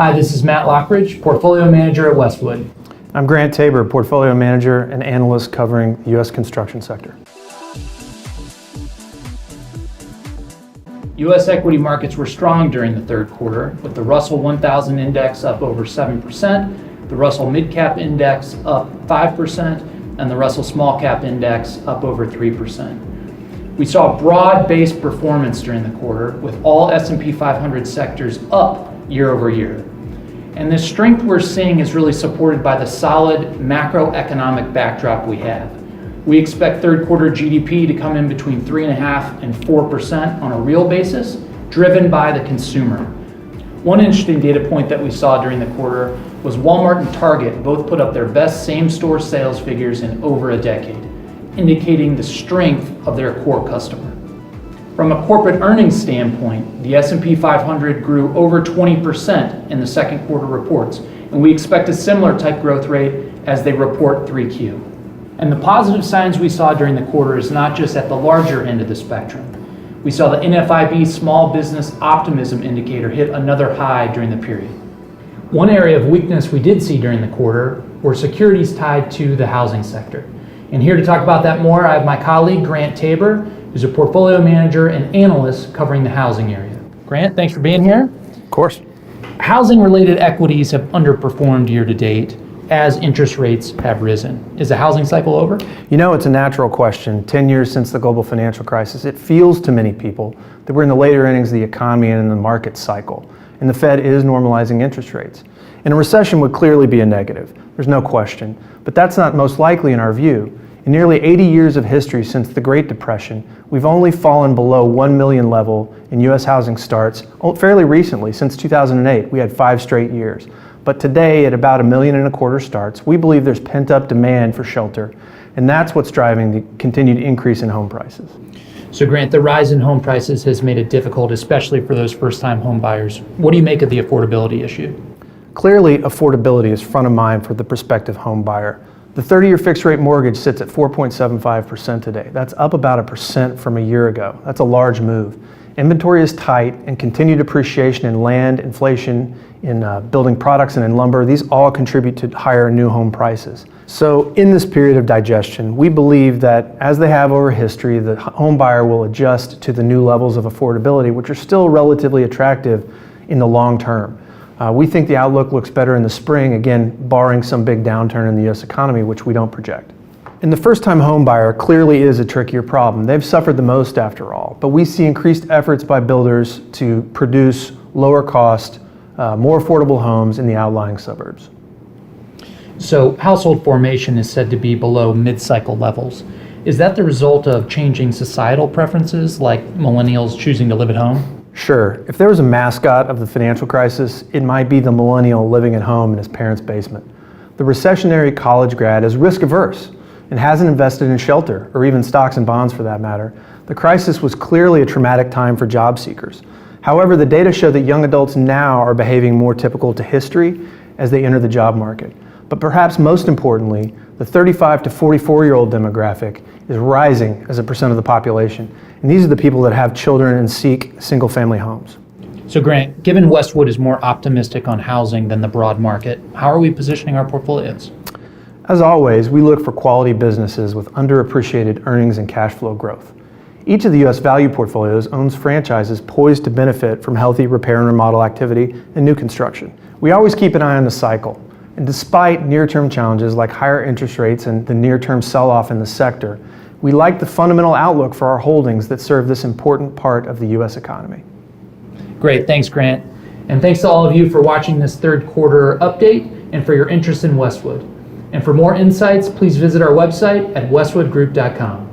Hi, this is Matt Lockridge, Portfolio Manager at Westwood. I'm Grant Tabor, Portfolio Manager and Analyst covering the U.S. construction sector. U.S. equity markets were strong during the third quarter, with the Russell 1000 index up over 7%, the Russell Mid-Cap Index up 5%, and the Russell Small Cap Index up over 3%. We saw broad-based performance during the quarter, with all S&P 500 sectors up year over year. And this strength we're seeing is really supported by the solid macroeconomic backdrop we have. We expect third quarter GDP to come in between 3.5% and 4% on a real basis, driven by the consumer. One interesting data point that we saw during the quarter was Walmart and Target both put up their best same-store sales figures in over a decade, indicating the strength of their core customer. From a corporate earnings standpoint, the S&P 500 grew over 20% in the second quarter reports, and we expect a similar type growth rate as they report 3Q. And the positive signs we saw during the quarter is not just at the larger end of the spectrum. We saw the NFIB Small Business Optimism Indicator hit another high during the period. One area of weakness we did see during the quarter were securities tied to the housing sector. And here to talk about that more, I have my colleague, Grant Tabor, who's a portfolio manager and analyst covering the housing area. Grant, thanks for being here. Of course. Housing-related equities have underperformed year to date as interest rates have risen. Is the housing cycle over? You know, it's a natural question. 10 years since the global financial crisis, it feels to many people that we're in the later innings of the economy and in the market cycle, and the Fed is normalizing interest rates. And a recession would clearly be a negative. There's no question. But that's not most likely in our view. In nearly 80 years of history since the Great Depression, we've only fallen below 1 million level in U.S. housing starts fairly recently. Since 2008, we had 5 straight years. But today, at about 1.25 million starts, we believe there's pent-up demand for shelter, and that's what's driving the continued increase in home prices. So Grant, the rise in home prices has made it difficult, especially for those first-time home buyers. What do you make of the affordability issue? Clearly, affordability is front of mind for the prospective home buyer. The 30-year fixed-rate mortgage sits at 4.75% today. That's up about 1% from a year ago. That's a large move. Inventory is tight, and continued appreciation in land, inflation in building products and in lumber, these all contribute to higher new home prices. So in this period of digestion, we believe that as they have over history, the home buyer will adjust to the new levels of affordability, which are still relatively attractive in the long term. We think the outlook looks better in the spring, again, barring some big downturn in the U.S. economy, which we don't project. And the first-time home buyer clearly is a trickier problem. They've suffered the most after all, but we see increased efforts by builders to produce lower cost, more affordable homes in the outlying suburbs. So household formation is said to be below mid-cycle levels. Is that the result of changing societal preferences, like millennials choosing to live at home? Sure. If there was a mascot of the financial crisis, it might be the millennial living at home in his parents' basement. The recessionary college grad is risk-averse and hasn't invested in shelter, or even stocks and bonds for that matter. The crisis was clearly a traumatic time for job seekers. However, the data show that young adults now are behaving more typical to history as they enter the job market. But perhaps most importantly, the 35 to 44-year-old demographic is rising as a percent of the population. And these are the people that have children and seek single-family homes. So Grant, given Westwood is more optimistic on housing than the broad market, how are we positioning our portfolios? As always, we look for quality businesses with underappreciated earnings and cash flow growth. Each of the U.S. value portfolios owns franchises poised to benefit from healthy repair and remodel activity and new construction. We always keep an eye on the cycle. And despite near-term challenges like higher interest rates and the near-term sell-off in the sector, we like the fundamental outlook for our holdings that serve this important part of the U.S. economy. Great, thanks Grant. And thanks to all of you for watching this third quarter update and for your interest in Westwood. And for more insights, please visit our website at westwoodgroup.com.